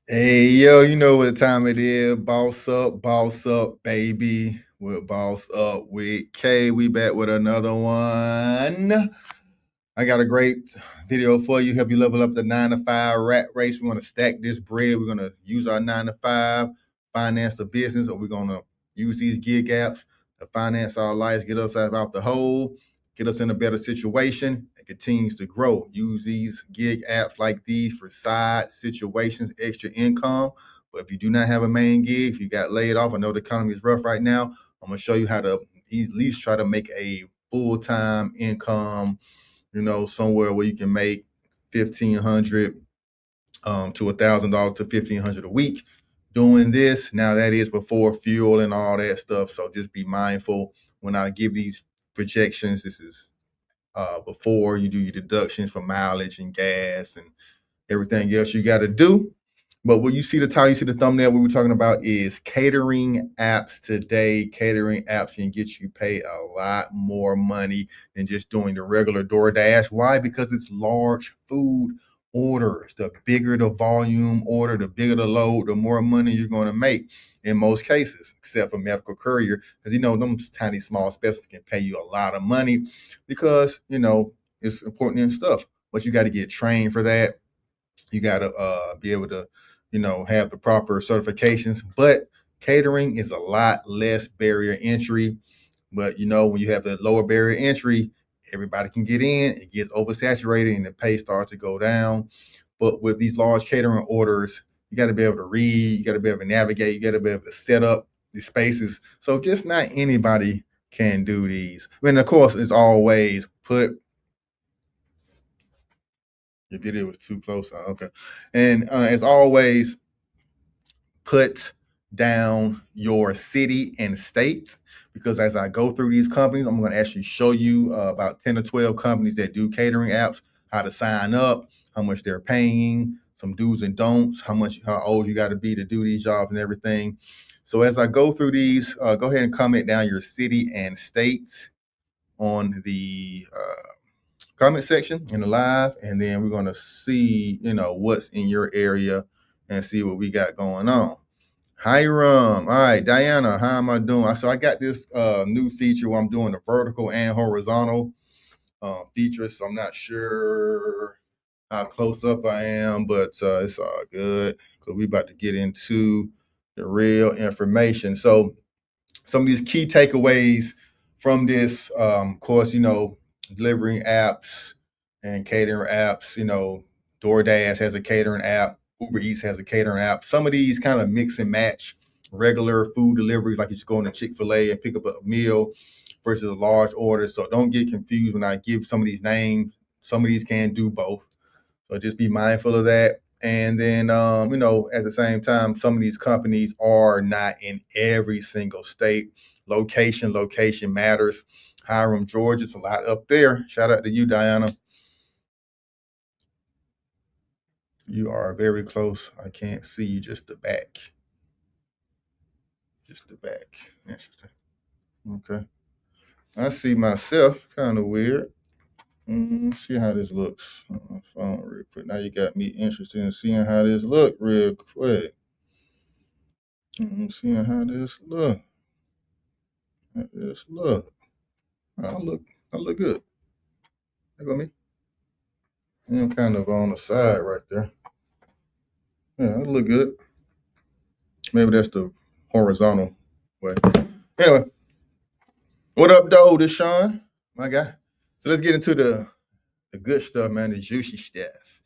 Hey, yo, you know what time it is. Boss up, baby. With Boss Up with K. We back with another one. I got a great video for you. Help you level up the 9 to 5 rat race. We're going to stack this bread. We're going to use our 9 to 5, finance the business, or we're going to use these gig apps to finance our lives, get us out the hole, get us in a better situation, and continues to grow. Use these gig apps like these for side situations, extra income. But if you do not have a main gig, if you got laid off, I know the economy is rough right now. I'm going to show you how to at least try to make a full-time income, somewhere where you can make 1,500 to $1,000 to 1,500 a week doing this. Now that is before fuel and all that stuff, so just be mindful when I give these projections. This is before you do your deductions for mileage and gas and everything else you got to do. But when you see the title, you see the thumbnail, what we're talking about is catering apps today. Catering apps can get you paid a lot more money than just doing the regular DoorDash. Why? Because it's large food orders. The bigger the volume order, the bigger the load, the more money you're going to make in most cases, except for medical courier. Because, them tiny, small specimens can pay you a lot of money because, it's important and stuff. But you got to get trained for that. You got to be able to, have the proper certifications. But catering is a lot less barrier entry. But when you have the lower barrier entry, everybody can get in. It gets oversaturated and the pay starts to go down. But with these large catering orders, you got to be able to read. You got to be able to navigate. You got to be able to set up the spaces. So just not anybody can do these. I mean, of course, it's always put. Your video was too close. Okay. And as always, put down your city and state, because as I go through these companies, I'm going to actually show you about 10 or 12 companies that do catering apps, how to sign up, how much they're paying, some do's and don'ts, how old you got to be to do these jobs and everything. So as I go through these, go ahead and comment down your city and state on the comment section in the live, and then we're going to see what's in your area and see what we got going on. Hiram. All right, Diana, how am I doing? So I got this new feature where I'm doing the vertical and horizontal features. So I'm not sure how close up I am, but it's all good because we about to get into the real information. So some of these key takeaways from this course, delivering apps and catering apps. DoorDash has a catering app. Uber Eats has a catering app. Some of these kind of mix and match regular food deliveries, like you just go into Chick-fil-A and pick up a meal versus a large order. So don't get confused when I give some of these names. Some of these can do both. So just be mindful of that. And then, at the same time, some of these companies are not in every single state. Location matters. Hiram, Georgia's a lot up there. Shout out to you, Diana. You are very close. I can't see you, just the back. Just the back. Interesting. Okay. I see myself. Kind of weird. Let's see how this looks on my phone real quick. Now you got me interested in seeing how this look real quick. Seeing how this look. How this look. I look. I look good. There go me. I'm kind of on the side right there. Yeah, I look good. Maybe that's the horizontal way. Anyway, what up, though? This Sean, my guy. So let's get into the good stuff, man. The juicy stuff.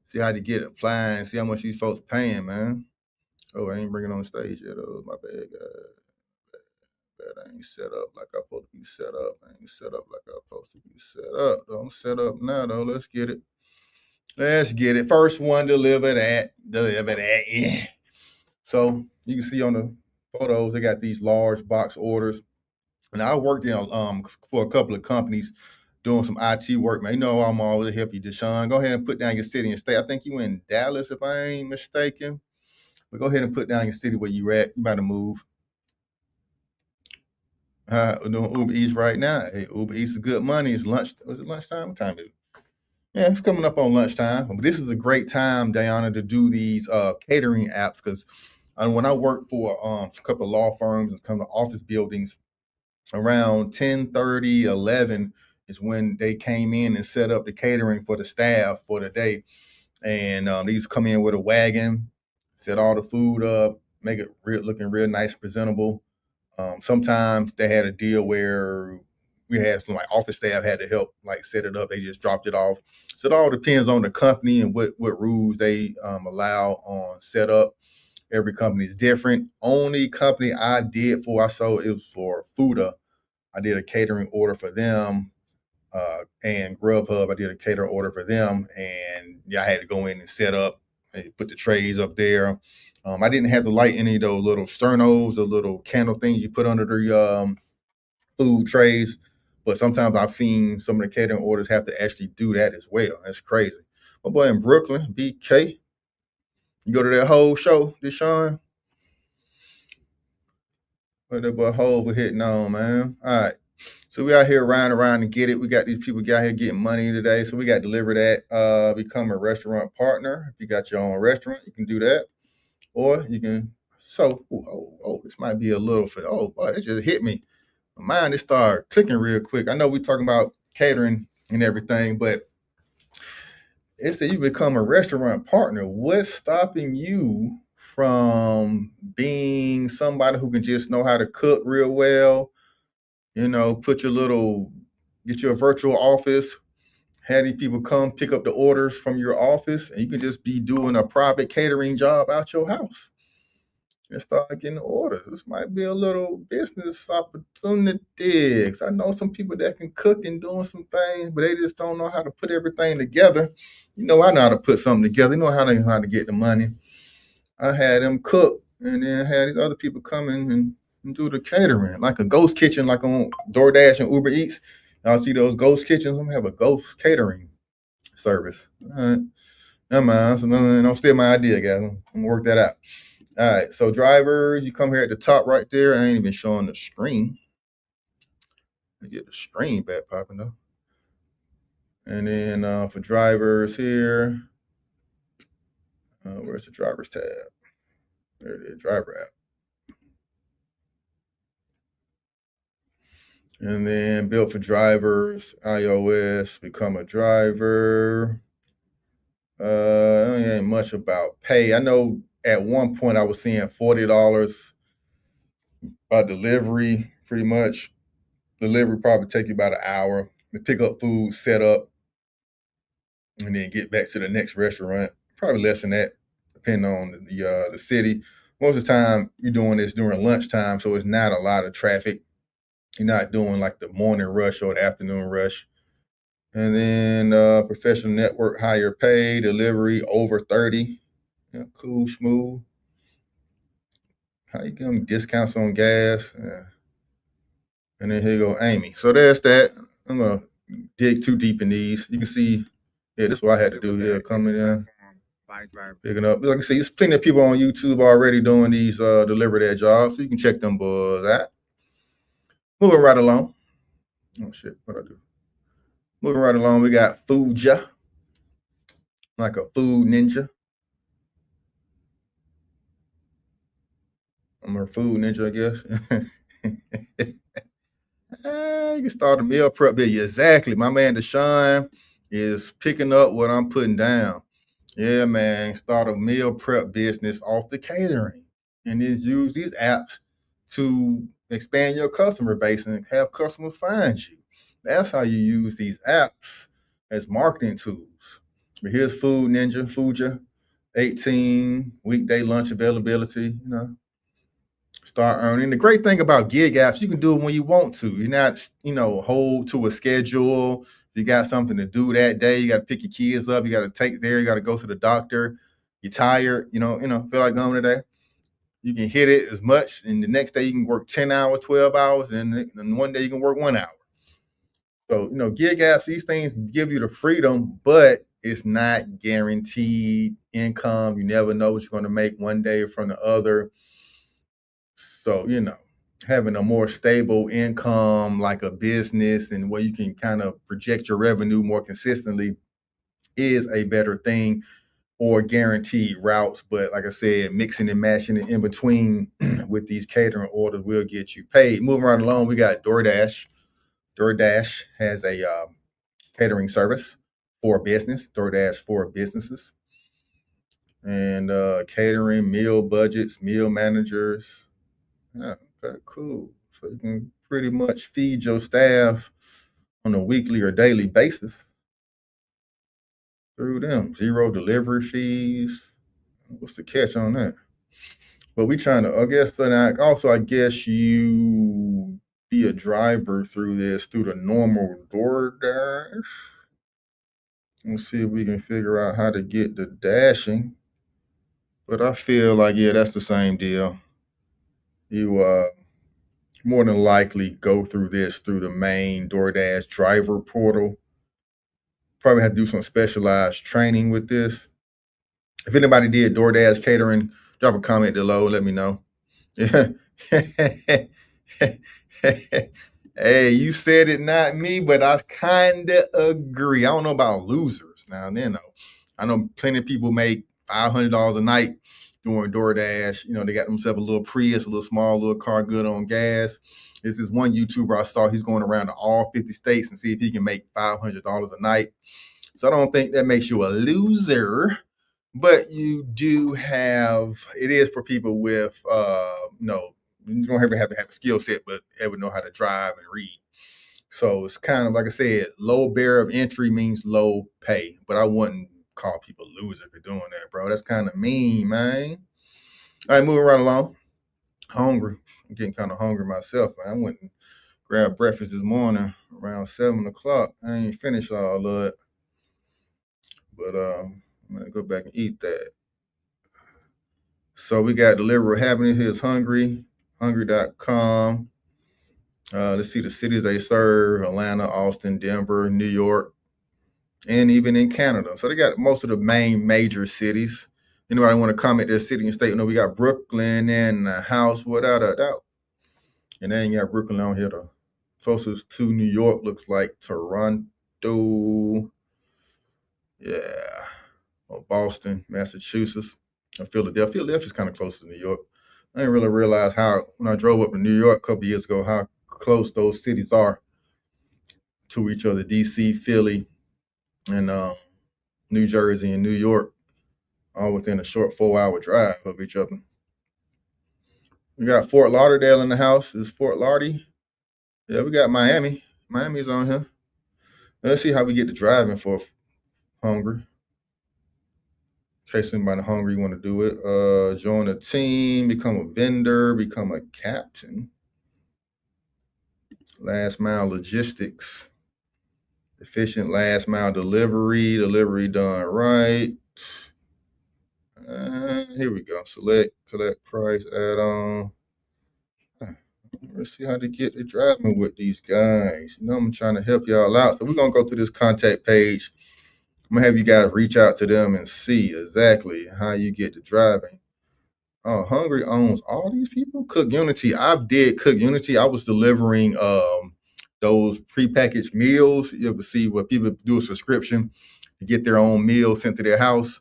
See how to get applying. See how much these folks paying, man. Oh, I ain't bringing it on stage yet. Oh, my bad, guys. I ain't set up like I'm supposed to be set up. I ain't set up like I'm supposed to be set up. Though. I'm set up now, though. Let's get it. Let's get it. First one, deliver that. Deliver that. Yeah. So you can see on the photos, they got these large box orders. And I worked for a couple of companies doing some IT work, man. I'm always help you, Deshaun. Go ahead and put down your city and state. I think you in Dallas, if I ain't mistaken. But go ahead and put down your city where you at. You about to move. We're doing Uber Eats right now. Hey, Uber Eats is good money. It's lunch. Was it lunchtime? What time is it? Yeah, it's coming up on lunchtime. But this is a great time, Diana, to do these catering apps because when I worked for a couple of law firms and come to office buildings, around 10:30, 11 is when they came in and set up the catering for the staff for the day. And they used to come in with a wagon, set all the food up, make it looking real nice, presentable. Sometimes they had a deal where we had some like office staff had to help like set it up. They just dropped it off. So it all depends on the company and what rules they allow on setup. Every company is different. Only company I did for I saw it was for Fuda. I did a catering order for them, and Grubhub. I did a catering order for them, and yeah, I had to go in and set up, and put the trays up there. I didn't have to light any of those little sternos, the little candle things you put under the food trays. But sometimes I've seen some of the catering orders have to actually do that as well. That's crazy. My boy in Brooklyn, BK, you go to that whole show, Deshaun? What that boy Hove was hitting on, man. All right. So we out here riding around and get it. We got these people out here getting money today. So we got to deliver that. Become a restaurant partner. If you got your own restaurant, you can do that. Or you can. So, this might be a little for. Oh, boy, it just hit me. My mind just started clicking real quick. I know we talking about catering and everything, but it said you become a restaurant partner. What's stopping you from being somebody who can just know how to cook real well? Put your little, get your virtual office, have these people come pick up the orders from your office, and you can just be doing a private catering job out your house and start getting orders. This might be a little business opportunity. 'Cause I know some people that can cook and doing some things, but they just don't know how to put everything together. I know how to put something together. How to get the money. I had them cook and then had these other people come in and do the catering, like a ghost kitchen, like on DoorDash and Uber Eats. Y'all see those ghost kitchens? I'm gonna have a ghost catering service. All right. Never mind. So don't steal my idea, guys. I'm gonna work that out. All right. So drivers, you come here at the top right there. I ain't even showing the screen. I get the screen back popping though. And then for drivers here, where's the drivers tab? There it is, driver app. And then built for drivers, iOS, become a driver. Ain't much about pay. I know at one point I was seeing $40 a delivery, pretty much. Delivery probably take you about an hour to pick up food, set up, and then get back to the next restaurant. Probably less than that, depending on the city. Most of the time, you're doing this during lunchtime, so it's not a lot of traffic. You're not doing like the morning rush or the afternoon rush. And then professional network, higher pay, delivery over 30. Yeah, cool, smooth. How you give them discounts on gas? Yeah. And then here you go, Amy. So there's that. I'm gonna dig too deep in these. You can see, yeah, this is what I had to do here, coming in, picking up. Like I say, there's plenty of people on YouTube already doing these deliver their jobs, so you can check them boys out. Moving right along. Oh shit, what I do? Moving right along, we got Fuja, like a food ninja. I'm a food ninja, I guess. You can start a meal prep video. Exactly. My man Deshaun is picking up what I'm putting down. Yeah, man. Start a meal prep business off the catering. And then use these apps to expand your customer base and have customers find you. That's how you use these apps as marketing tools. But here's Food Ninja, Fuja, 18 weekday lunch availability. Start earning. The great thing about gig apps, you can do it when you want to. You're not, hold to a schedule. If you got something to do that day, you got to pick your kids up. You got to take there. You got to go to the doctor. You're tired. Feel like going today. You can hit it as much, and the next day you can work 10 hours, 12 hours, and then one day you can work 1 hour. So, gig apps, these things give you the freedom, but it's not guaranteed income. You never know what you're going to make one day from the other. So, having a more stable income like a business and where you can kind of project your revenue more consistently is a better thing, or guaranteed routes. But like I said, mixing and matching it in between with these catering orders will get you paid. Moving right along, we got DoorDash. DoorDash has a catering service for business, DoorDash for businesses, and catering, meal budgets, meal managers. Yeah, okay, cool. So you can pretty much feed your staff on a weekly or daily basis through them. Zero delivery fees. What's the catch on that? But we trying to, I guess, but also, I guess you be a driver through this through the normal DoorDash. Let's see if we can figure out how to get the dashing. But I feel like, yeah, that's the same deal. You more than likely go through this through the main DoorDash driver portal. Probably have to do some specialized training with this. If anybody did DoorDash catering, drop a comment below. Let me know. Yeah. Hey, you said it, not me, but I kind of agree. I don't know about losers. Now, I know plenty of people make $500 a night doing DoorDash. They got themselves a little Prius, a little small little car, good on gas. This is one YouTuber I saw. He's going around to all 50 states and see if he can make $500 a night. So I don't think that makes you a loser. But you do have, it is for people with, you don't ever have to have a skill set, but ever know how to drive and read. So it's kind of, like I said, low barrier of entry means low pay. But I wouldn't call people losers for doing that, bro. That's kind of mean, man. All right, moving right along. Hungry. I'm getting kind of hungry myself, man. I went and grabbed breakfast this morning around 7 o'clock. I ain't finished all of it. But I'm going to go back and eat that. So we got Delivery Happening. Here's hungry.com. Let's see the cities they serve: Atlanta, Austin, Denver, New York, and even in Canada. So they got most of the main major cities. Anybody want to comment their city and state? We got Brooklyn in the house without a doubt. And they ain't got Brooklyn on here. The closest to New York looks like Toronto. Yeah. Or Boston, Massachusetts. Philadelphia. Philadelphia's kind of close to New York. I didn't really realize when I drove up to New York a couple years ago, how close those cities are to each other. DC, Philly, and New Jersey and New York, all within a short 4-hour drive of each other. We got Fort Lauderdale in the house. Is Fort Lauderdale? Yeah, we got Miami. Miami's on here. Let's see how we get to driving for hungry. In case anybody hungry want to do it. Join a team, become a vendor, become a captain. Last mile logistics. Efficient last mile delivery done right. Here we go. Select, collect price, add on. Let's see how to get it driving with these guys. I'm trying to help y'all out. So we're going to go to this contact page. I'm going to have you guys reach out to them and see exactly how you get to driving. Oh, Hungry owns all these people. Cook Unity. I did Cook Unity. I was delivering those prepackaged meals. You ever see what people do a subscription to get their own meal sent to their house?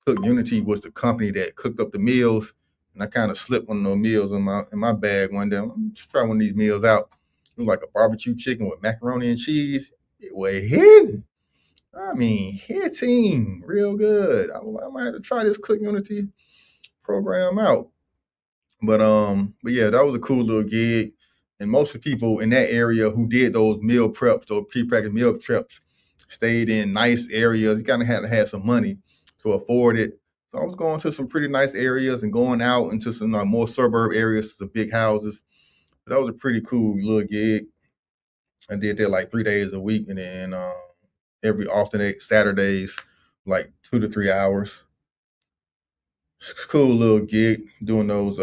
Cook Unity was the company that cooked up the meals, and I kind of slipped one of those meals in my bag one day. Let me just try one of these meals out. It was like a barbecue chicken with macaroni and cheese. It was hidden. I mean, hitting real good. I might have to try this Cook Unity program out. But yeah, that was a cool little gig. And most of the people in that area who did those meal preps, those prepackaged meal preps, stayed in nice areas. You kind of had to have some money to afford it. So I was going to some pretty nice areas and going out into some more suburb areas, some big houses. But that was a pretty cool little gig. I did that like 3 days a week, and then every alternate Saturdays, like 2 to 3 hours. It's a cool little gig doing those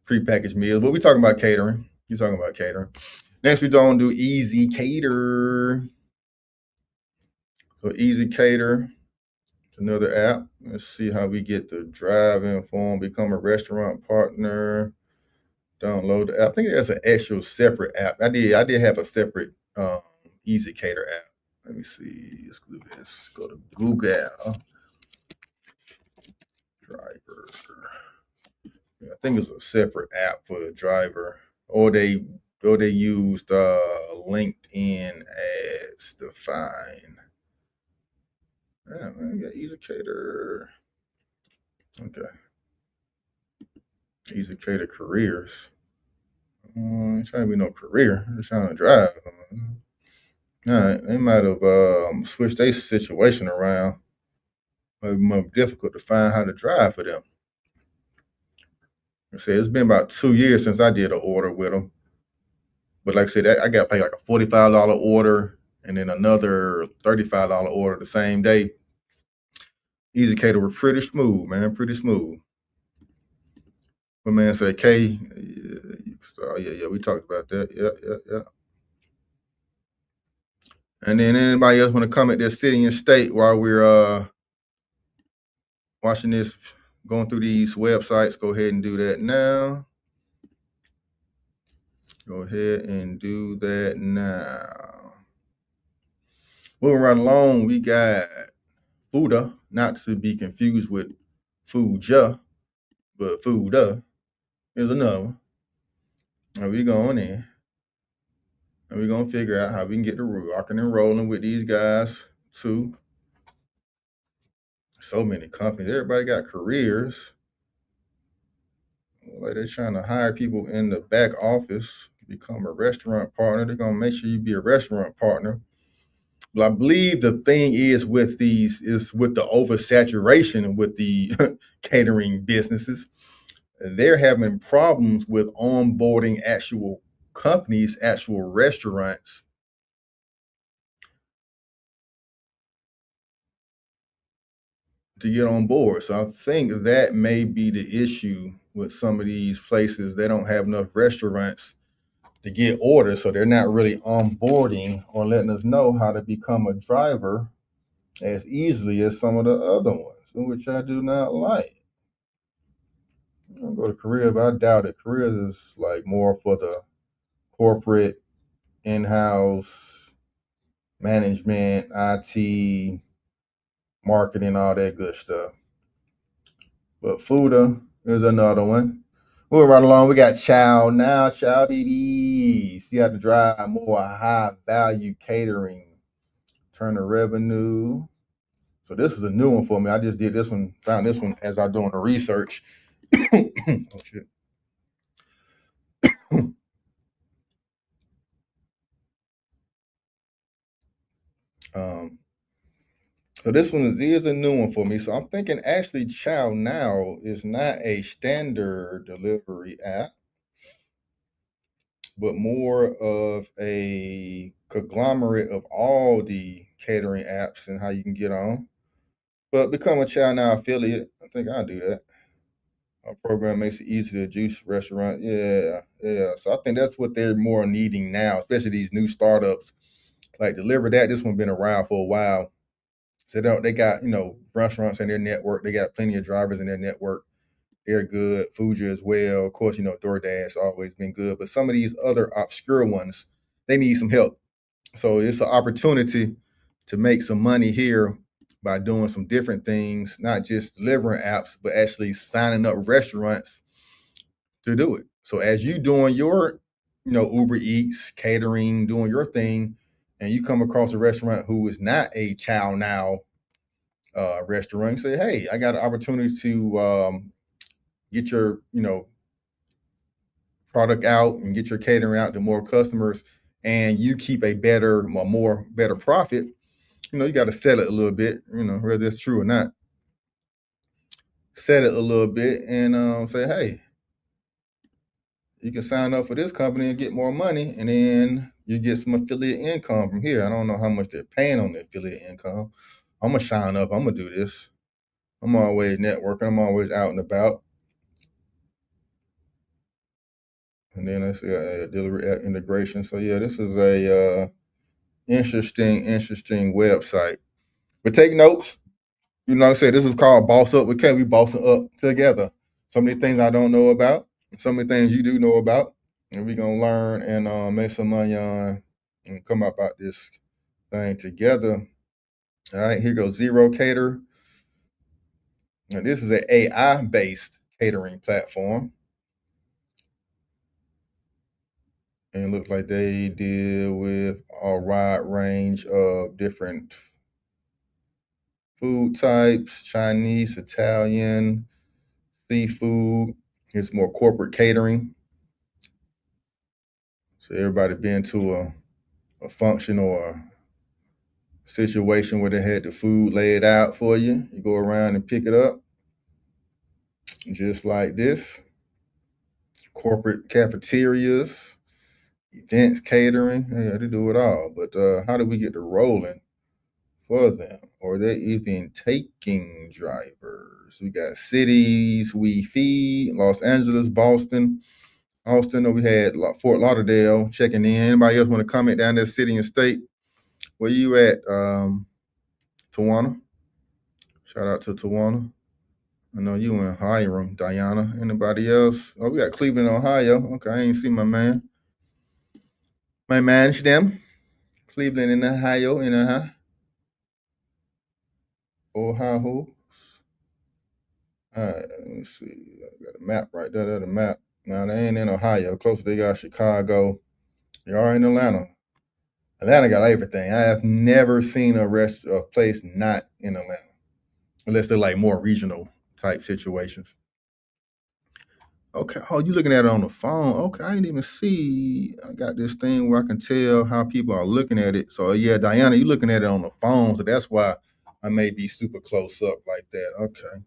prepackaged meals. But we talking about catering. You're talking about catering. Next, we don't do Easy Cater. So Easy Cater, another app. Let's see how we get the drive-in form, become a restaurant partner. Download the app. I think there's an actual separate app. I did have a separate Easy Cater app. Let me see. Let's do this. Let's go to Google driver. I think it's a separate app for the driver, or they used LinkedIn ads to find. Yeah, man, you got Easy Cater. Okay, Easy Cater careers. Ain't trying to be no career. They're trying to drive. All right, they might have switched their situation around. Might be more difficult to find how to drive for them. I say it's been about 2 years since I did an order with them. But like I said, I got paid like a $45 order and then another $35 order the same day. Easy Cater were pretty smooth, man, pretty smooth. My man said, K, yeah, we talked about that. Yeah. And then anybody else want to comment their city and state while we're watching this, going through these websites, go ahead and do that now. Go ahead and do that now. Moving right along, we got Fuda, not to be confused with Fuja, but Fuda. Here's another one. And we going in. And we're going to figure out how we can get the rocking and rolling with these guys, too. So many companies. Everybody got careers. Like they're trying to hire people in the back office, become a restaurant partner. They're going to make sure you be a restaurant partner. But I believe the thing is with these is with the oversaturation with the catering businesses, they're having problems with onboarding actual companies, actual restaurants to get on board. So I think that may be the issue with some of these places. They don't have enough restaurants to get orders, so they're not really onboarding or letting us know how to become a driver as easily as some of the other ones, which I do not like. I'm gonna go to career, but I doubt it. Careers is like more for the corporate, in-house management, IT, marketing, all that good stuff. But Fuda is another one. Moving right along, we got Chow Now, Chow BBs. You have to drive more high value catering, turn the revenue. So this is a new one for me. I just did this one, found this one as I'm doing the research. Oh shit. um, so this one is a new one for me. So I'm thinking actually Chow Now is not a standard delivery app, but more of a conglomerate of all the catering apps and how you can get on. But become a Chow Now affiliate. I think I'll do that. Our program makes it easy to juice restaurant. Yeah. So I think that's what they're more needing now, especially these new startups. Like Deliver That, this one been around for a while. So they got, restaurants in their network. They got plenty of drivers in their network. They're good. Fuji as well. Of course, DoorDash always been good. But some of these other obscure ones, they need some help. So it's an opportunity to make some money here by doing some different things, not just delivering apps, but actually signing up restaurants to do it. So as you doing your, Uber Eats, catering, doing your thing, and you come across a restaurant who is not a Chow Now restaurant, say, hey, I got an opportunity to get your, product out and get your catering out to more customers, and you keep a better profit. You got to sell it a little bit, whether it's true or not. Set it a little bit and say, hey, you can sign up for this company and get more money, and then you get some affiliate income from here. I don't know how much they're paying on the affiliate income. I'm gonna sign up. I'm gonna do this. I'm always networking. I'm always out and about. And then I see delivery app integration. So yeah, this is a interesting website. But take notes. Like I said, this is called Boss Up with K. We bossing up together. So many things I don't know about, so many things you do know about, and we're gonna learn and make some money on and come up about this thing together. All right, here goes Zero Cater. And this is an AI-based catering platform. And it looks like they deal with a wide range of different food types: Chinese, Italian, seafood. It's more corporate catering. So everybody been to a function or a situation where they had the food laid out for you. You go around and pick it up, just like this. Corporate cafeterias, events, catering. Yeah, they do it all. But how do we get the rolling for them? Or they even taking drivers? We got cities we feed: Los Angeles, Boston, Austin. We had Fort Lauderdale checking in. Anybody else want to comment down there, city and state? Where you at, Tawana? Shout out to Tawana. I know you in Hiram, Diana. Anybody else? Oh, we got Cleveland, Ohio. Okay, I ain't seen my man. My man's them. Cleveland in Ohio, in Ohio. All right, let me see. I got a map right there. There's a map. Now they ain't in Ohio. Closer they got Chicago. They are in Atlanta. Atlanta got everything. I have never seen a place not in Atlanta, unless they're like more regional type situations. Okay. Oh, you looking at it on the phone? Okay, I didn't even see. I got this thing where I can tell how people are looking at it. So yeah, Diana, you looking at it on the phone, so that's why I may be super close up like that. Okay,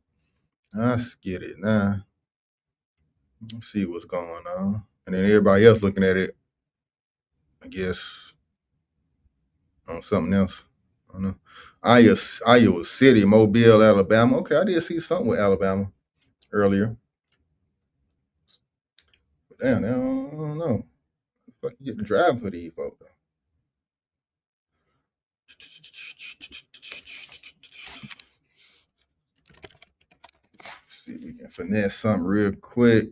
I get it now. Let's see what's going on, and then everybody else looking at it, I guess, on something else. I don't know. Iowa City, Mobile, Alabama. Okay, I did see something with Alabama earlier. But damn, I don't know. Fuck, you get the drive for these folks. See if we can finesse something real quick.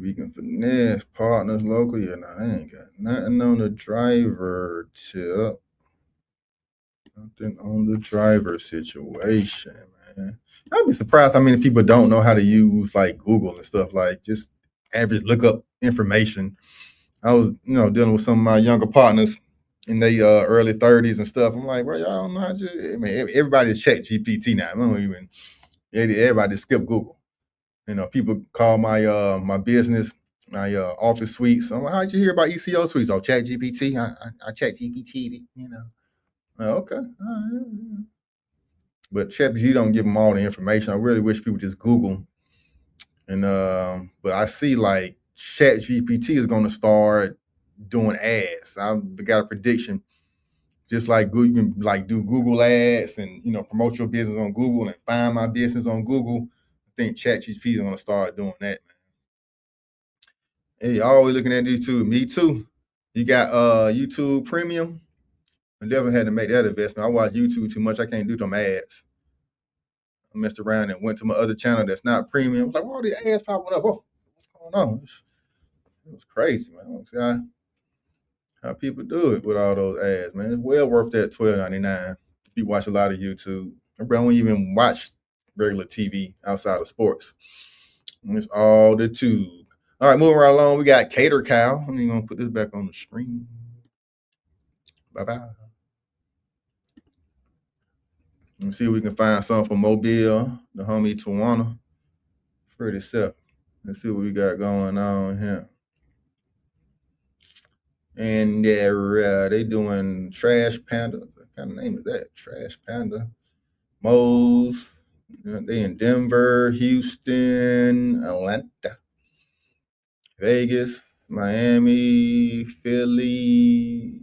We can finesse partners local. Yeah, nah, I ain't got nothing on the driver tip. Nothing on the driver situation, man. I'd be surprised how many people don't know how to use like Google and stuff, like just average look up information. I was, dealing with some of my younger partners in their early 30s and stuff. I'm like, bro, y'all don't know how to. I mean, everybody's Chat GPT now. I don't even. Everybody skip Google. People call my business my office suites. I'm like, how'd you hear about ECO suites? Oh, Chat GPT. I Chat GPT'd it. Okay. All right. But Chat GPT don't give them all the information. I really wish people just Google. And but I see like Chat GPT is going to start doing ads. I've got a prediction. Just like Google, you can like do Google ads and promote your business on Google and find my business on Google. I think ChatGPT is going to start doing that, man. Hey, always looking at these two. Me too. You got YouTube Premium. I definitely had to make that investment. I watch YouTube too much. I can't do them ads. I messed around and went to my other channel that's not premium. I was like, "Why are these ads popping up? Oh, what's going on?" It was crazy, man. I don't see how people do it with all those ads, man. It's well worth that $12.99. If you watch a lot of YouTube, I don't even watch regular TV outside of sports. It's all the tube. All right, moving right along. We got Cater Cow. I'm gonna put this back on the screen. Bye bye. Let's see if we can find something for Mobile, the homie Tawana. Pretty simple. Let's see what we got going on here. And they doing Trash Panda. What kind of name is that? Trash Panda. Moe's. They in Denver, Houston, Atlanta, Vegas, Miami, Philly,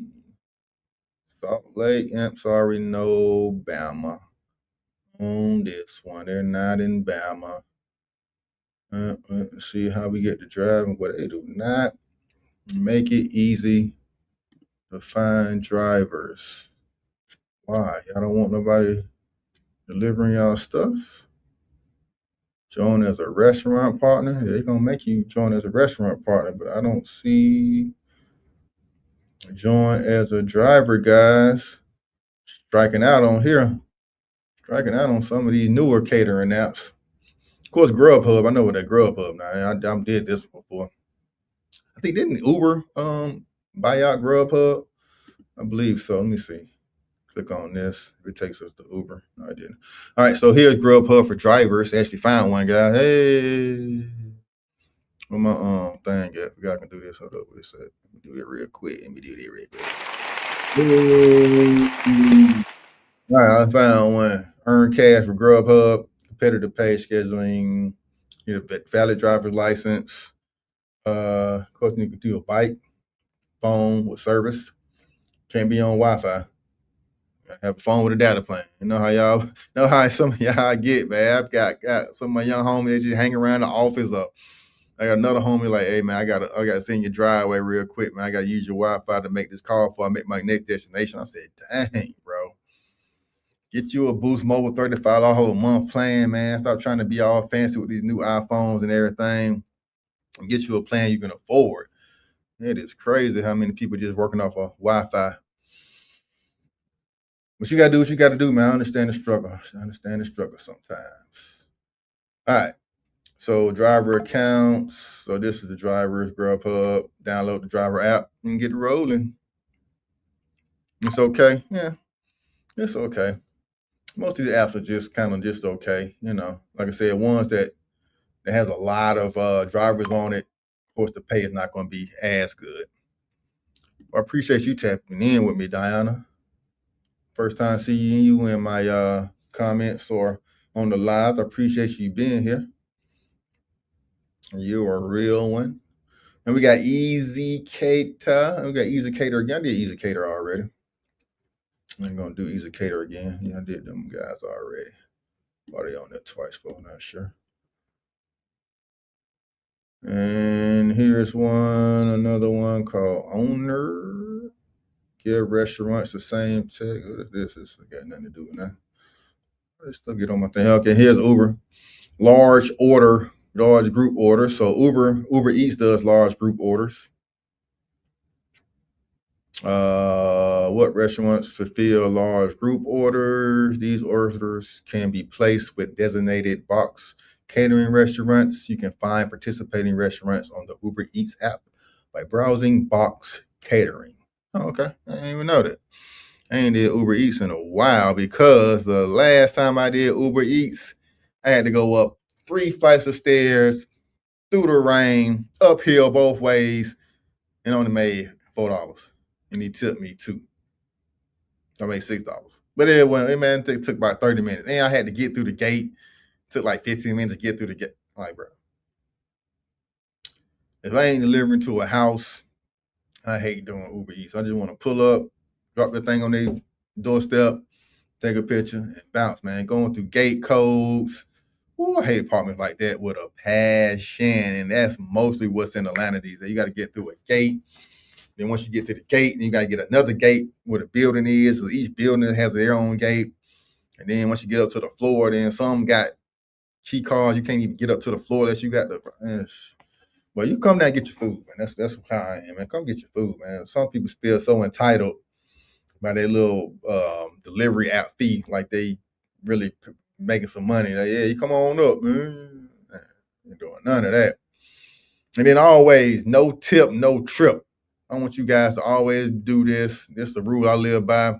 Salt Lake. Sorry, no Bama on this one. They're not in Bama. Let's see how we get to driving. But they do not make it easy to find drivers. Why? Y'all don't want nobody delivering y'all stuff? Join as a restaurant partner. They're gonna make you join as a restaurant partner, but I don't see Join as a driver, guys. Striking out on here. Striking out on some of these newer catering apps. Of course, Grubhub. I know what that Grubhub now. I did this before. I think didn't Uber buy out Grubhub? I believe so. Let me see. Click on this. If it takes us to Uber. No, I didn't. All right, so here's Grubhub for drivers. Actually found one guy. Hey. Where my thing at? I can do this. Hold up. What it said? Let me do it real quick. All right, I found one. Earn cash for Grubhub. Competitive pay scheduling. Need a valid driver's license. Of course, you can do a bike, phone with service. Can't be on Wi-Fi. Have a phone with a data plan. You know how y'all know how some of y'all get, man. I've got some of my young homies just hang around the office up. I got another homie like, hey man, I gotta send your driveway real quick, man. I gotta use your Wi-Fi to make this call before I make my next destination. I said, dang, bro. Get you a Boost Mobile $35 a month plan, man. Stop trying to be all fancy with these new iPhones and everything. And get you a plan you can afford. It is crazy how many people just working off of Wi-Fi. But you gotta do what you gotta do, man. I understand the struggle. I understand the struggle sometimes. All right. So driver accounts. So this is the driver's Grubhub. Download the driver app and get rolling. It's okay. Yeah, it's okay. Most of the apps are just kind of just okay. You know, like I said, ones that has a lot of drivers on it. Of course, the pay is not going to be as good. I appreciate you tapping in with me, Diana. First time seeing you in my comments or on the live. I appreciate you being here. You're a real one. And we got Easy Cater. We got Easy Cater again. I did Easy Cater already. I'm gonna do Easy Cater again. Yeah, I did them guys already. Are they on there twice? But I'm not sure. And here's another one called Owner. Give restaurants the same tech. What is this? This got nothing to do with that. I still get on my thing. Okay, here's Uber. Large group order. So Uber Eats does large group orders. What restaurants fulfill large group orders? These orders can be placed with designated box catering restaurants. You can find participating restaurants on the Uber Eats app by browsing box catering. Oh, okay. I didn't even know that. I ain't did Uber Eats in a while because the last time I did Uber Eats, I had to go up 3 flights of stairs through the rain, uphill both ways, and only made $4. And he tipped me $2. I made $6. But it took about 30 minutes. And I had to get through the gate. It took like 15 minutes to get through the gate. I'm like, bro, if I ain't delivering to a house, I hate doing Uber Eats. I just want to pull up, drop the thing on their doorstep, take a picture, and bounce, man. Going through gate codes. Ooh, I hate apartments like that with a passion. And that's mostly what's in Atlanta these days. You got to get through a gate. Then once you get to the gate, then you got to get another gate where the building is. So each building has their own gate. And then once you get up to the floor, then some got key cards. You can't even get up to the floor unless you got the. Well, you come down and get your food, man. That's how I am, man. Come get your food, man. Some people feel so entitled by their little delivery app fee, like they really making some money. Like, yeah, you come on up, man. Ain't doing none of that. And then always, no tip, no trip. I want you guys to always do this. This is the rule I live by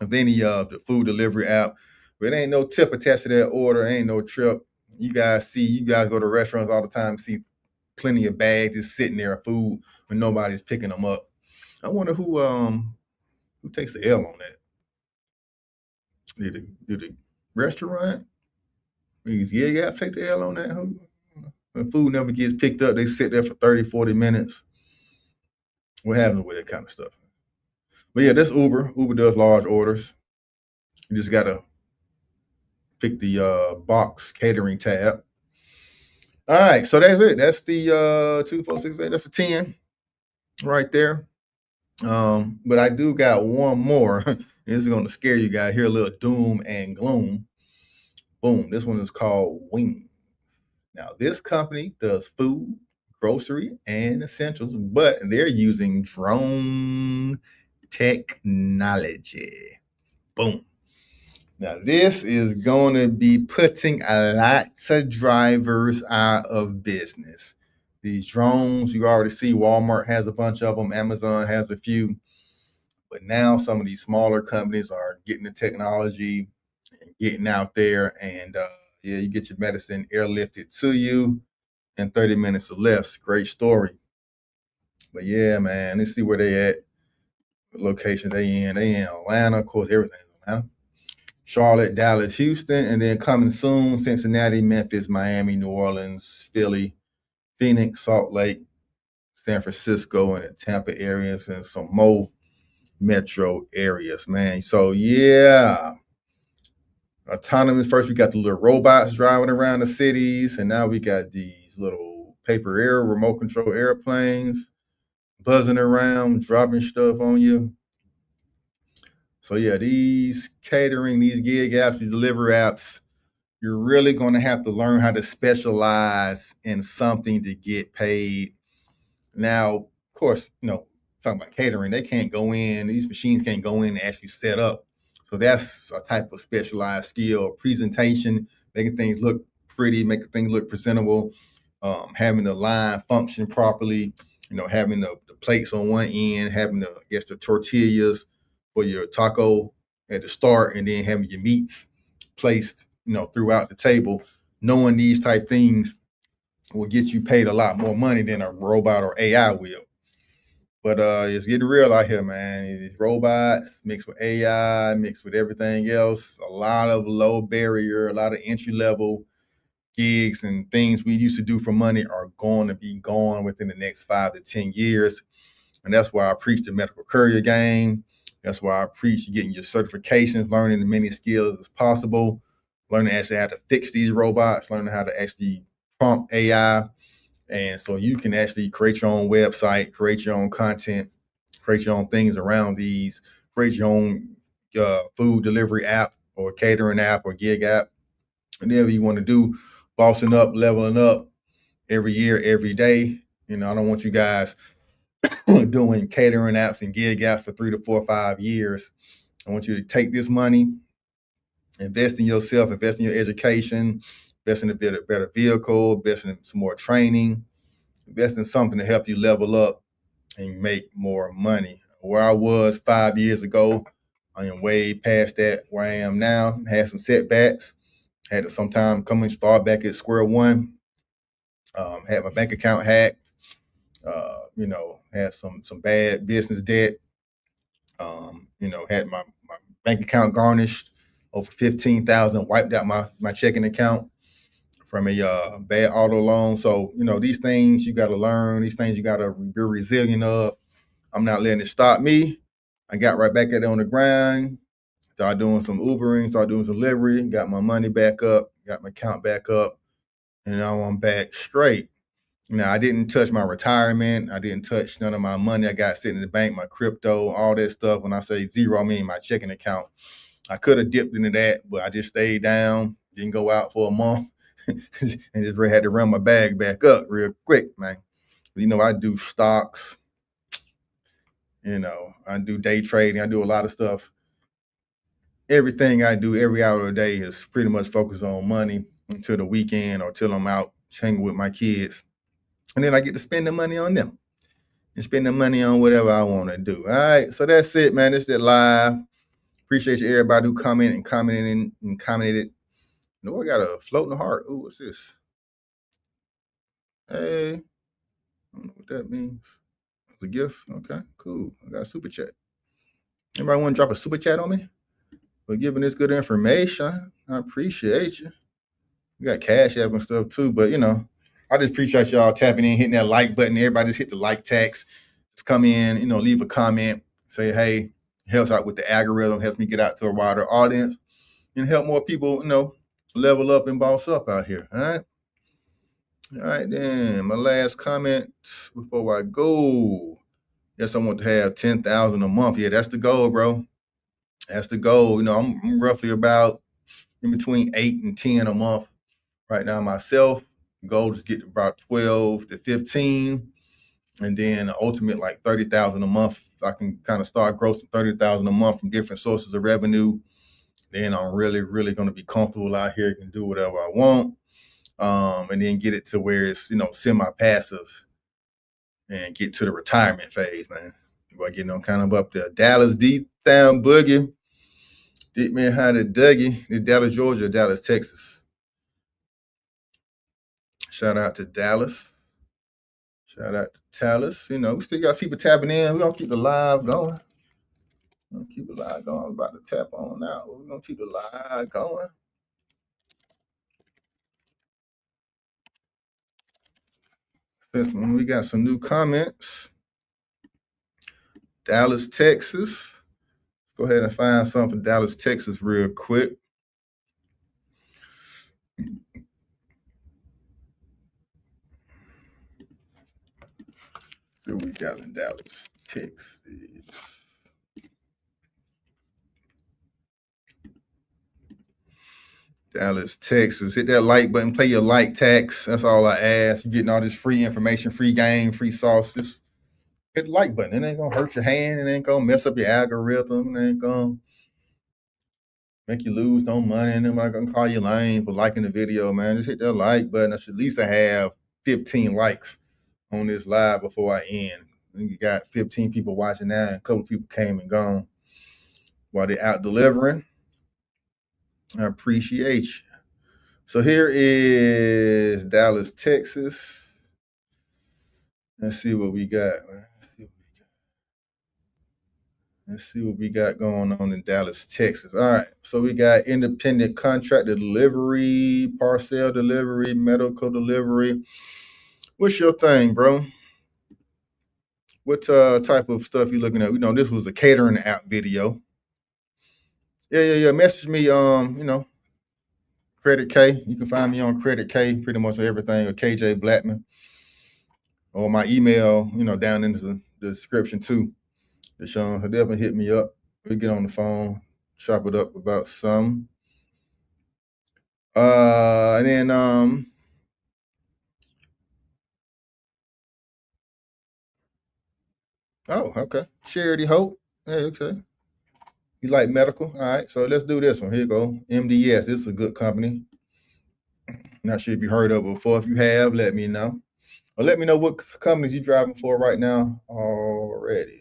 of any the food delivery app. But ain't no tip attached to that order. Ain't no trip. You guys go to restaurants all the time, see plenty of bags just sitting there of food when nobody's picking them up. I wonder who takes the L on that. Did the restaurant? Yeah, take the L on that. When food never gets picked up, they sit there for 30, 40 minutes. What happens with that kind of stuff? But yeah, that's Uber. Uber does large orders. You just gotta pick the box catering tab. All right, so that's it. That's the 2468. That's a 10 right there. But I do got one more. This is gonna scare you guys. Hear a little doom and gloom. Boom. This one is called Wings. Now, this company does food, grocery and essentials, but they're using drone technology. Boom. Now, this is going to be putting a lot of drivers out of business. These drones, you already see Walmart has a bunch of them, Amazon has a few, but now some of these smaller companies are getting the technology and getting out there, and yeah, you get your medicine airlifted to you in 30 minutes or less. Great story. But yeah, man, let's see where they at. What locations they in. They in Atlanta, of course, everything's in Atlanta. Charlotte, Dallas, Houston, and then coming soon, Cincinnati, Memphis, Miami, New Orleans, Philly, Phoenix, Salt Lake, San Francisco, and the Tampa areas, and some more metro areas, man. So yeah, autonomous. First, we got the little robots driving around the cities, and now we got these little paper air remote control airplanes buzzing around, dropping stuff on you. So yeah, these catering, these gig apps, these delivery apps, you're really going to have to learn how to specialize in something to get paid. Now, of course, talking about catering, they can't go in, these machines can't go in and actually set up. So that's a type of specialized skill, presentation, making things look pretty, making things look presentable, having the line function properly, having the plates on one end, having the tortillas for your taco at the start, and then having your meats placed, throughout the table. Knowing these type things will get you paid a lot more money than a robot or AI will. But it's getting real out here, man. These robots mixed with AI, mixed with everything else. A lot of low barrier, a lot of entry level gigs and things we used to do for money are going to be gone within the next 5 to 10 years. And that's why I preach the medical courier game. That's why I preach getting your certifications, learning as many skills as possible, learning actually how to fix these robots, learning how to actually prompt AI. And so you can actually create your own website, create your own content, create your own things around these, create your own food delivery app or catering app or gig app. And whatever you want to do, bossing up, leveling up every year, every day. I don't want you guys doing catering apps and gig apps for 3 to 4 or 5 years. I want you to take this money, invest in yourself, invest in your education, invest in a better vehicle, invest in some more training, invest in something to help you level up and make more money. Where I was 5 years ago, I am way past that where I am now. Had some setbacks, had to sometime come and start back at square one. Had my bank account hacked, had some bad business debt. Had my bank account garnished over 15,000, wiped out my checking account from a bad auto loan. So, these things you got to learn, these things you got to be resilient of. I'm not letting it stop me. I got right back at it on the grind, started doing some Ubering, started doing some delivery, got my money back up, got my account back up, and now I'm back straight. Now, I didn't touch my retirement. I didn't touch none of my money I got sitting in the bank, my crypto, all that stuff. When I say zero, I mean my checking account. I could have dipped into that, but I just stayed down, didn't go out for a month, and just really had to run my bag back up real quick, man. I do stocks, I do day trading, I do a lot of stuff. Everything I do every hour of the day is pretty much focused on money until the weekend or till I'm out hanging with my kids. And then I get to spend the money on them and spend the money on whatever I want to do. All right. So that's it, man. This is live. Appreciate you, everybody who commented. I got a floating heart. Ooh, what's this? Hey, I don't know what that means. It's a gift. Okay, cool. I got a super chat. Anybody want to drop a super chat on me for giving this good information? I appreciate you. We got Cash App and stuff too, but I just appreciate y'all tapping in, hitting that like button. Everybody just hit the like text. Just come in, leave a comment, say, hey, helps out with the algorithm, helps me get out to a wider audience and help more people, level up and boss up out here. All right. All right, then my last comment before I go. Yes, I want to have 10,000 a month. Yeah, that's the goal, bro. That's the goal. I'm roughly about in between 8 and 10 a month right now myself. Goal is get to about 12 to 15, and then ultimate like 30,000 a month. I can kind of start grossing 30,000 a month from different sources of revenue. Then I'm really, really going to be comfortable out here, can do whatever I want, and then get it to where it's semi-passive and get to the retirement phase, man. By getting on kind of up there. Dallas D Town Boogie. Dick man, how to Dougie. It's Dallas, Georgia, Dallas, Texas. Shout out to Dallas. Shout out to Talus. We still got people tapping in. We're gonna keep the live going. We're gonna keep the live going. I'm about to tap on now. We're gonna keep the live going. We got some new comments. Dallas, Texas. Go ahead and find something for Dallas, Texas real quick. See what we got in Dallas, Texas. Dallas, Texas. Hit that like button, play your like tax. That's all I ask. You're getting all this free information, free game, free sauce. Just hit the like button. It ain't gonna hurt your hand. It ain't gonna mess up your algorithm. It ain't gonna make you lose no money. And I'm not gonna call you lame for liking the video, man. Just hit that like button. I should at least have 15 likes on this live before I end. You got 15 people watching now, and a couple of people came and gone while they're out delivering. I appreciate you. So here is Dallas, Texas. Let's see what we got. Let's see what we got going on in Dallas, Texas. All right. So we got independent contractor delivery, parcel delivery, medical delivery. What's your thing, bro? What type of stuff you looking at? This was a catering app video. Yeah. Message me, Credit K. You can find me on Credit K, pretty much on everything, or KJ Blackman. Or my email, down in the description too. Deshaun, definitely hit me up. We get on the phone, chop it up about some. And then oh, okay. Charity Hope. Hey, okay. You like medical? All right. So let's do this one. Here you go. MDS. This is a good company. Not sure if you heard of it before. If you have, let me know. Or let me know what companies you're driving for right now already.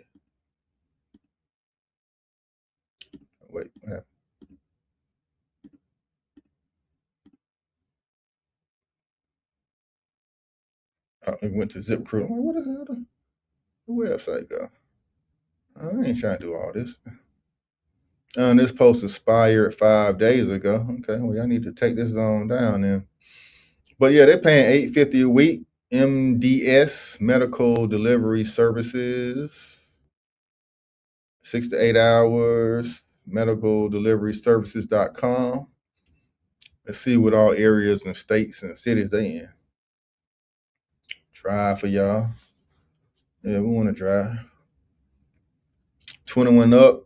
Wait, what happened? It went to ZipRecruiter. I'm like, what the hell did the website go? I ain't trying to do all this. This post expired 5 days ago. Okay, well, I need to take this on down then. But yeah, they're paying $850 a week. MDS Medical Delivery Services, 6 to 8 hours. MedicalDeliveryServices.com. Let's see what all areas and states and cities they in. Drive for y'all. Yeah, we want to drive. 21 up,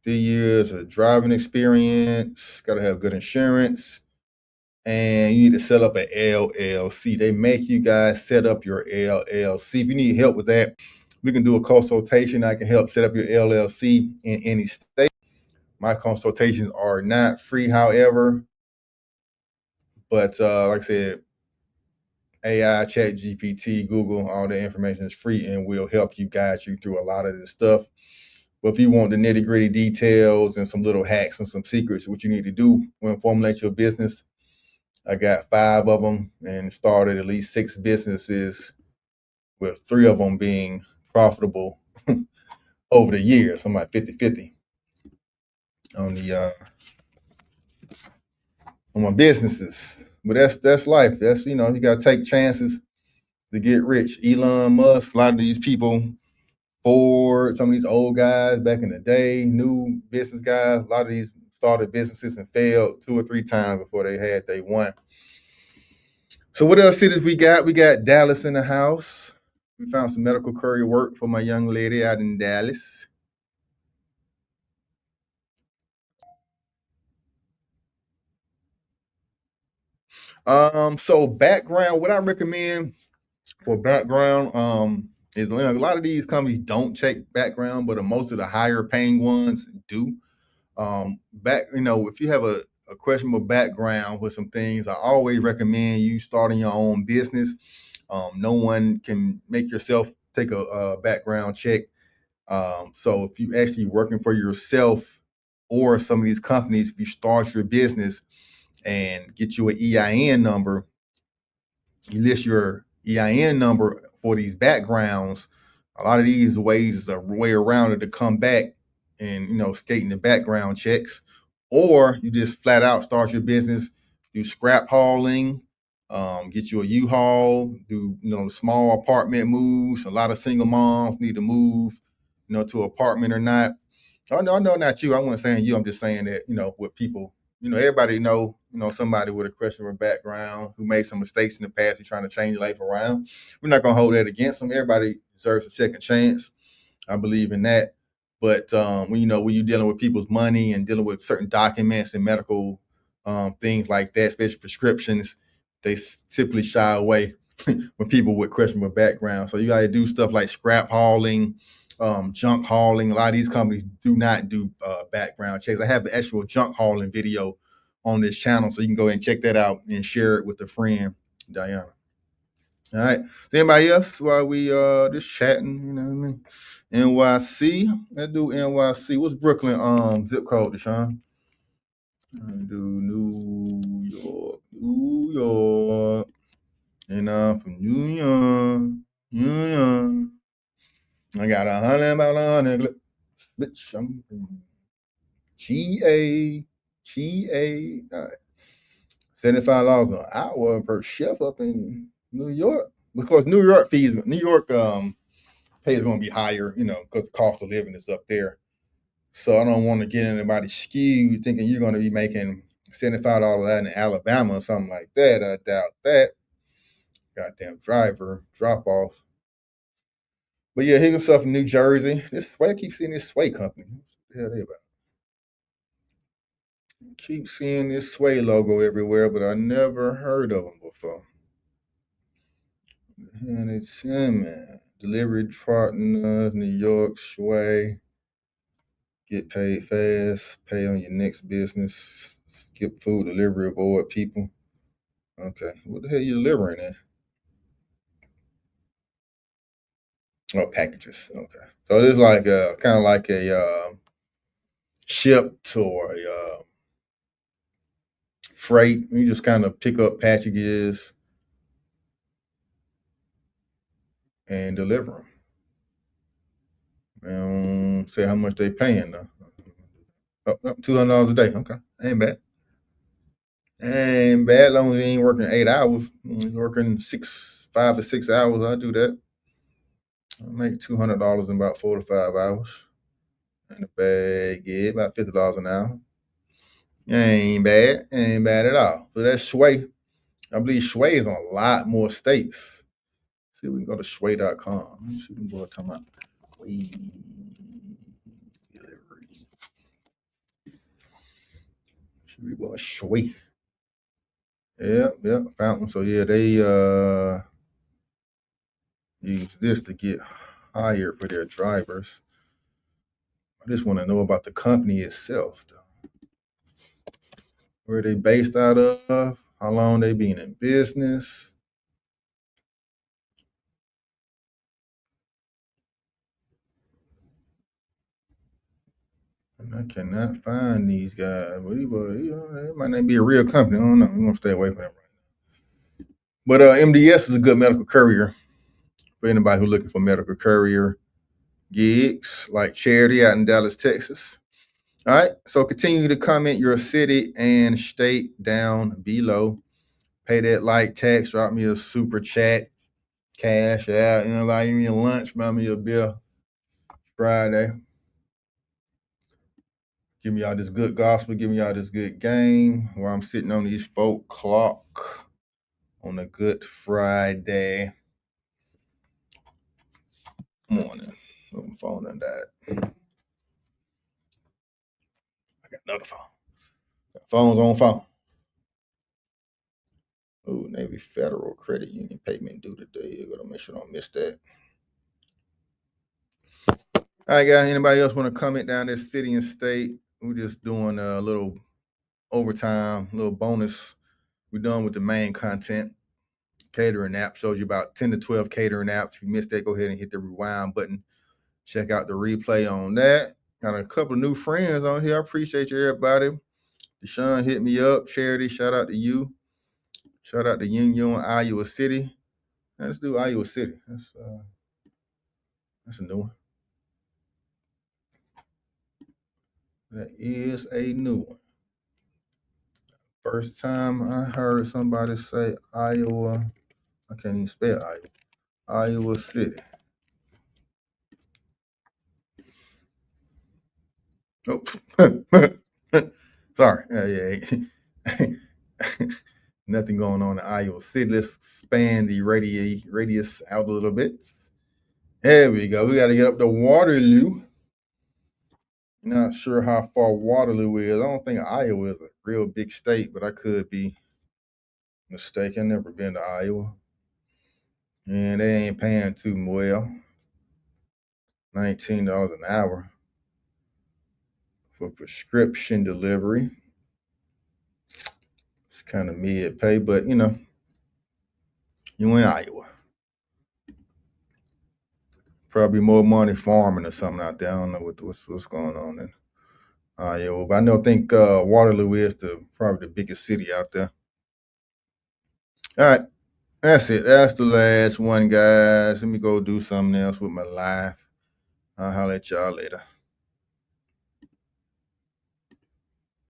3 years of driving experience. Got to have good insurance. And you need to set up an LLC. They make you guys set up your LLC. If you need help with that, we can do a consultation. I can help set up your LLC in any state. My consultations are not free, however. But like I said, AI, Chat GPT, Google, all the information is free and will help you guide you through a lot of this stuff. But if you want the nitty gritty details and some little hacks and some secrets, what you need to do when formulate your business, I got 5 of them and started at least 6 businesses, with 3 of them being profitable over the years. So I'm like 50-50 on the on my businesses. But that's life. That's you gotta take chances to get rich. Elon Musk, a lot of these people, Ford, some of these old guys back in the day, new business guys, a lot of these started businesses and failed 2 or 3 times before they had they won. So what else cities we got? We got Dallas in the house. We found some medical courier work for my young lady out in Dallas. So background, what I recommend for background, is a lot of these companies don't check background, but most of the higher paying ones do. If you have a questionable background with some things, I always recommend you starting your own business. No one can make yourself take a background check. So if you actually working for yourself or some of these companies, if you start your business and get you an EIN number, you list your EIN number for these backgrounds. A lot of these ways is a way around it to come back and skating the background checks, or you just flat out start your business, do scrap hauling, get you a U-Haul, do small apartment moves. A lot of single moms need to move, to an apartment or not. I know, not you. I wasn't saying you. I'm just saying that with people, everybody somebody with a questionable background who made some mistakes in the past. You're trying to change life around. We're not gonna hold that against them. Everybody deserves a second chance. I believe in that. But when you're dealing with people's money and dealing with certain documents and medical things like that, especially prescriptions, they typically shy away from people with questionable background. So you got to do stuff like scrap hauling, junk hauling. A lot of these companies do not do background checks. I have an actual junk hauling video on this channel, so you can go ahead and check that out and share it with a friend, Diana. All right. Is anybody else while we just chatting? You know what I mean? NYC. Let's do NYC. What's Brooklyn zip code, Deshaun? Do New York. New York. And I'm from New York. New York. I got 100 bitch. I'm from GA. GA. $75 an hour per chef up in New York. Because New York pay is going to be higher, because the cost of living is up there. So I don't want to get anybody skewed thinking you're going to be making $75 out in Alabama or something like that. I doubt that. Goddamn driver drop off. But yeah, here's stuff in New Jersey. This way I keep seeing this Sway company. What the hell are they about? Keep seeing this Sway logo everywhere, but I never heard of them before. And it's man. Delivery partners, New York, Sway. Get paid fast, pay on your next business, skip food delivery, avoid people. Okay, what the hell you delivering in? Oh, packages. Okay, so it is like kind of like a shipped or a freight. You just kind of pick up packages and deliver them. Say how much they paying though. Oh, $200 a day. Okay, ain't bad. Ain't bad. As long as you ain't working 8 hours, working 5 to 6 hours. I do that. I make $200 in about 4 to 5 hours. In the bag, yeah, about $50 an hour. Ain't bad at all. So that's Sway. I believe Sway is in a lot more states. See, we can go to sway.com. Let me see what we're talking about. Way delivery. Should we go Sway? Yeah, found them. So yeah, they use this to get hired for their drivers. I just want to know about the company itself, though. Where they based out of? How long they been in business? And I cannot find these guys. But it might not be a real company. I don't know. We're gonna stay away from them right now. But MDS is a good medical courier for anybody who's looking for medical courier gigs, like Charity out in Dallas, Texas. All right. So continue to comment your city and state down below. Pay that like tax. Drop me a super chat. Cash out. Like give me a lunch. Buy me a beer. Friday. Give me all this good gospel. Give me all this good game while I'm sitting on these 4 o'clock on a Good Friday morning. Oh, my phone done died. I got another phone. Phone's on phone. Oh, Navy Federal Credit Union payment due today. I gotta make sure I don't miss that. All right, guys. Anybody else want to comment down this city and state? We're just doing a little overtime, little bonus. We're done with the main content. Catering app shows you about 10 to 12 catering apps. If you missed that, go ahead and hit the rewind button. Check out the replay on that. Got a couple of new friends on here. I appreciate you, everybody. Deshaun hit me up. Charity, shout out to you. Shout out to Union, Iowa City. Now, let's do Iowa City. That's a new one. That is a new one. First time I heard somebody say Iowa. I can't even spell Iowa. Iowa City. Nope. Sorry. Yeah. Nothing going on in Iowa City. Let's expand the radius out a little bit. There we go. We got to get up to Waterloo. Not sure how far Waterloo is. I don't think Iowa is a real big state, but I could be mistaken. Never been to Iowa. And they ain't paying too well. $19 an hour for prescription delivery. It's kind of mid pay, but you know, you in Iowa. Probably more money farming or something out there. I don't know what's going on in Iowa, but I think Waterloo is probably the biggest city out there. All right, that's it. That's the last one, guys. Let me go do something else with my life. I'll holler at y'all later.